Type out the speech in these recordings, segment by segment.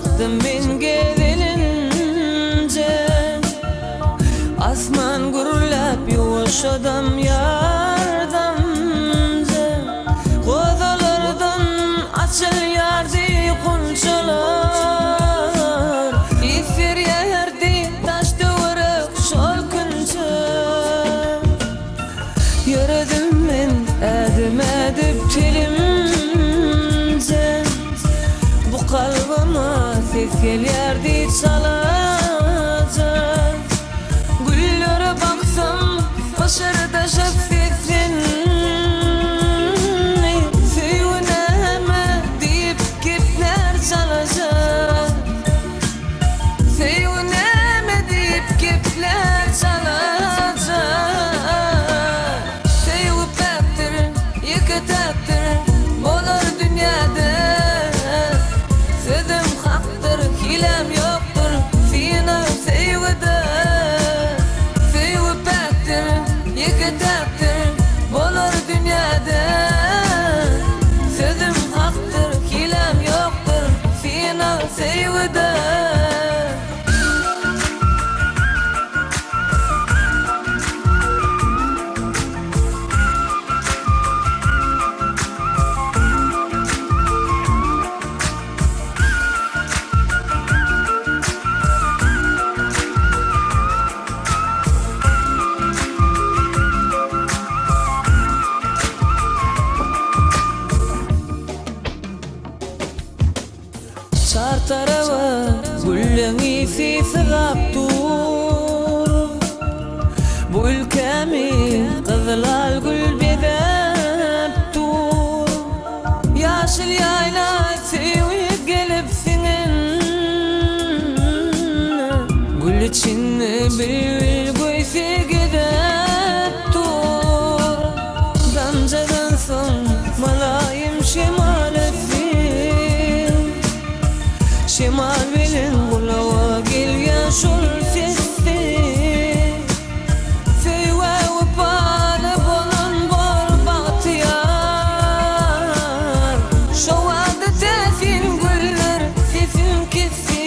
çıktım ben gelince. Asman gurulap yuvuşadım yardımcı. Kodalardan açıl yardı kunçalar. İfir yerdi taş duvarık şolkunca. Yürüdüm ben edim edip telimce. Bu kalbime ses gelirdi çalacak. Güllere baksam başarıda şefsesin. Sevuneme deyip kepler çalacak. Sevuneme deyip kepler çalacak. Sevip ettir, yıkıtattır bolar dünyada. Sözüm haktır, hilem yoktur fina sevgide. Sevip ettir, yıkıtattır bolar dünyada. Sözüm haktır, hilem yoktur fina sevgide. Çar tarafa güllen isi sığap dur. Bu ülkemi kızılal gül bezep dur. Yaşıl yayla sevip gelip senin. Gül içinde bir göğse gidip dur. Damcadan son malayım şemal etsin. Şemal bilin kulağa gelgen şol sessi. Feyve ve bana bolan bor bahtiyar. Şu anda tefin güller sesim kessi.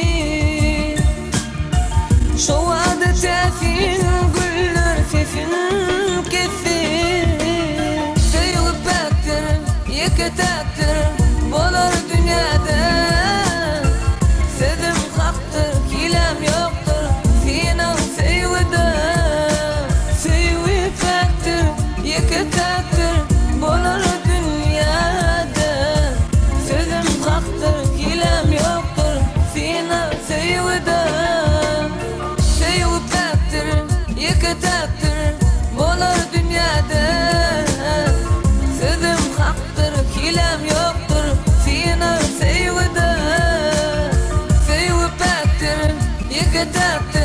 Şu anda tefin güller sesim kessi. Sevip ettir, yıkıtattır bolar dünyada. Sözüm haktır, hilem yoktur fina sevgide. Sevip ettir, yıkıtattır bolar dünyada. Sözüm haktır, hilem yoktur fina sevgide. Sevip ettir, yıkıtattır bolar dünyada. Sözüm haktır, hilem yoktur fina sevgide. Yıkıtattır